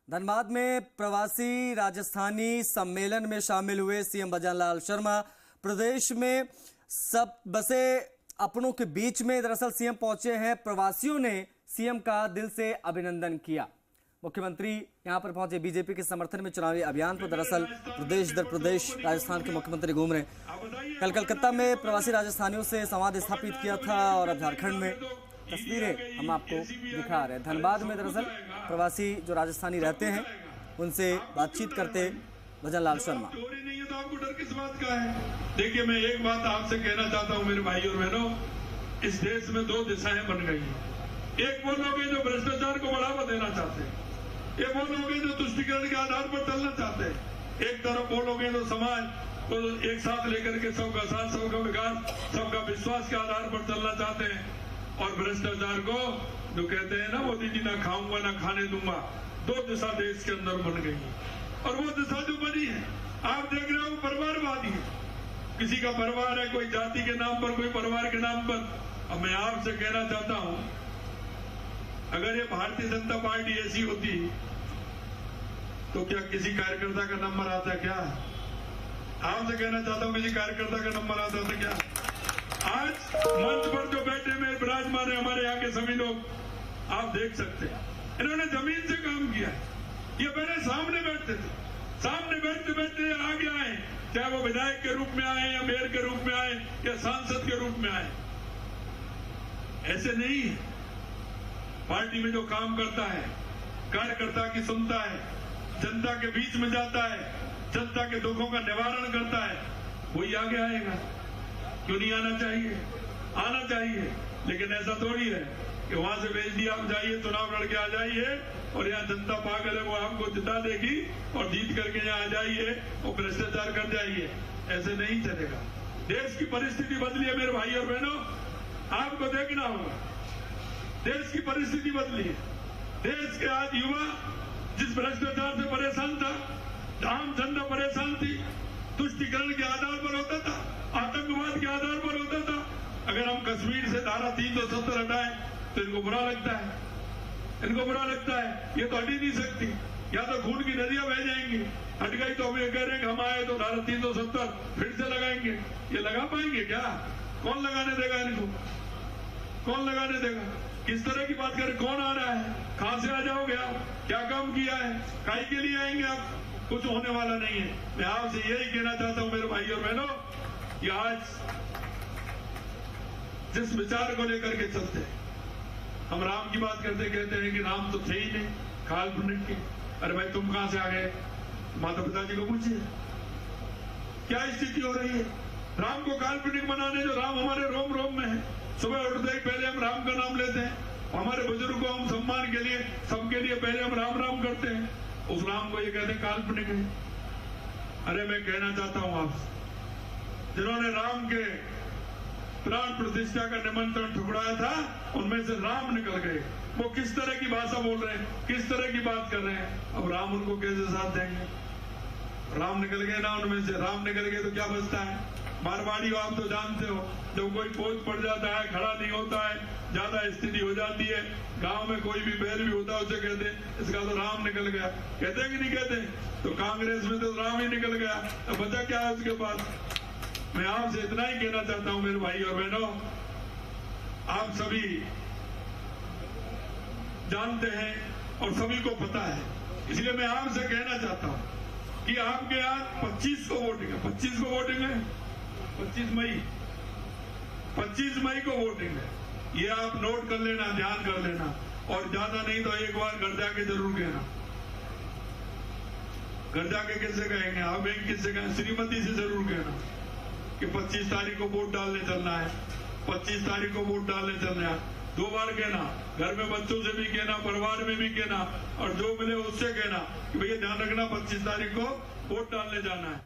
धनबाद में प्रवासी राजस्थानी सम्मेलन में शामिल हुए सीएम भजनलाल शर्मा। प्रदेश में सब बसे अपनों के बीच में दरअसल सीएम पहुंचे हैं। प्रवासियों ने सीएम का दिल से अभिनंदन किया। मुख्यमंत्री यहां पर पहुंचे बीजेपी के समर्थन में चुनावी अभियान पर। दरअसल प्रदेश दर प्रदेश राजस्थान के मुख्यमंत्री घूम रहे हैं। कल कलकत्ता में प्रवासी राजस्थानियों से संवाद स्थापित किया था और अब झारखंड में तस्वीरें हम आपको दिखा रहे हैं। धनबाद में दरअसल प्रवासी जो राजस्थानी रहते हैं उनसे बातचीत करते भजनलाल शर्मा। चोरी नहीं है तो आपको डर किस बात का है? देखिए, मैं एक बात आपसे कहना चाहता हूं मेरे भाई और बहनों, इस देश में दो दिशाएं बन गई हैं। एक वो लोग हैं जो भ्रष्टाचार को बढ़ावा देना चाहते हैं, एक वो लोग हैं जो तुष्टिकरण के आधार पर चलना चाहते हैं। एक तरफ वो लोग हैं जो समाज को एक साथ लेकर के सबका साथ, सबका विकास, सबका विश्वास के आधार पर चलना चाहते हैं, और भ्रष्टाचार को जो कहते हैं ना, मोदी जी ना खाऊंगा ना खाने दूंगा। दो दिशा देश के अंदर बन गई है, और वो दिशा जो बनी है आप देख रहे हो परिवारवादी है। किसी का परिवार है, कोई जाति के नाम पर, कोई परिवार के नाम पर। अब मैं आपसे कहना चाहता हूं, अगर ये भारतीय जनता पार्टी ऐसी होती तो क्या किसी कार्यकर्ता का नंबर आता क्या? आपसे कहना चाहता हूं, किसी कार्यकर्ता का नंबर आता था क्या? आज मंच पर जो बैठे में विराजमान है हमारे यहाँ के सभी लोग, आप देख सकते हैं इन्होंने जमीन से काम किया। ये पहले सामने बैठते थे, सामने बैठते बैठते आगे आए, चाहे वो विधायक के रूप में आए या मेयर के रूप में आए या सांसद के रूप में आए। ऐसे नहीं है। पार्टी में जो काम करता है, कार्यकर्ता की सुनता है, जनता के बीच में जाता है, जनता के दुखों का निवारण करता है, वही आगे आएगा। क्यों नहीं आना चाहिए? आना चाहिए। लेकिन ऐसा थोड़ी है कि वहां से भेज दिया, आप जाइए चुनाव लड़के आ जाइए, और यहाँ जनता पागल है वो आपको जिता देगी और जीत करके यहाँ आ जाइए और भ्रष्टाचार कर जाइए। ऐसे नहीं चलेगा। देश की परिस्थिति बदली है मेरे भाई और बहनों, आपको देखना होगा। देश की परिस्थिति बदली है। देश के आज युवा जिस भ्रष्टाचार से परेशान था, आम जनता परेशान थी, तुष्टिकरण के आधार पर होता था, आतंकवाद के आधार पर होता था। अगर हम कश्मीर से धारा 370 हटाएं तो इनको बुरा लगता है, इनको बुरा लगता है। ये तो हट ही नहीं सकती, या तो खून की नदियां बह जाएंगी। हट गई तो हम ये कह रहे हैं कि हम आए तो धारा 370 फिर से लगाएंगे। ये लगा पाएंगे क्या? कौन लगाने देगा इनको? कौन लगाने देगा? किस तरह की बात करें? कौन आ रहा है? कहां से आ जाओगे आप? क्या काम किया है? काहे के लिए आएंगे आप? कुछ होने वाला नहीं है। मैं आपसे यही कहना चाहता हूं मेरे भाई और बहनों, कि आज जिस विचार को लेकर के चलते हैं, हम राम की बात करते कहते हैं कि राम तो थे ही नहीं, काल्पनिक के। अरे भाई, तुम कहां से आ गए? माता पिताजी को पूछिए क्या स्थिति हो रही है। राम को काल्पनिक बनाने, जो राम हमारे रोम रोम में है। सुबह उठते ही पहले हम राम का नाम लेते हैं। हमारे बुजुर्ग को हम सम्मान के लिए, सबके लिए पहले हम राम राम करते हैं। उस राम को ये कहते हैं काल्पनिक है। अरे मैं कहना चाहता हूं आपसे, जिन्होंने राम के प्राण प्रतिष्ठा का निमंत्रण ठुकराया था, उनमें से राम निकल गए। वो किस तरह की भाषा बोल रहे हैं, किस तरह की बात कर रहे हैं। अब राम उनको कैसे साथ देंगे? राम निकल गए ना उनमें से। राम निकल गए तो क्या बचता है? मारवाड़ी आप तो जानते हो, जब कोई पोज पड़ जाता है, खड़ा नहीं होता है, ज्यादा स्थिति हो जाती है, गांव में कोई भी बैर भी होता है, उसे कहते हैं इसका तो राम निकल गया। कहते हैं कि नहीं कहते? तो कांग्रेस में तो राम ही निकल गया, तो बचा क्या है उसके पास? मैं आपसे इतना ही कहना चाहता हूं मेरे भाई और बहनों, आप सभी जानते हैं और सभी को पता है, इसलिए मैं आपसे कहना चाहता हूं कि आपके यहाँ 25 को वोटिंग है। 25 को वोटिंग है, 25 मई को वोटिंग है। ये आप नोट कर लेना, ध्यान कर लेना, और ज्यादा नहीं तो एक बार घर जाके जरूर कहना। घर जाके किससे कहेंगे आप? एक किससे कहें? श्रीमती से जरूर कहना कि 25 तारीख को वोट डालने चलना है, 25 तारीख को वोट डालने चलना है। 2 बार कहना, घर में बच्चों से भी कहना, परिवार में भी कहना, और जो मिले उससे कहना कि भैया ध्यान रखना 25 तारीख को वोट डालने जाना है।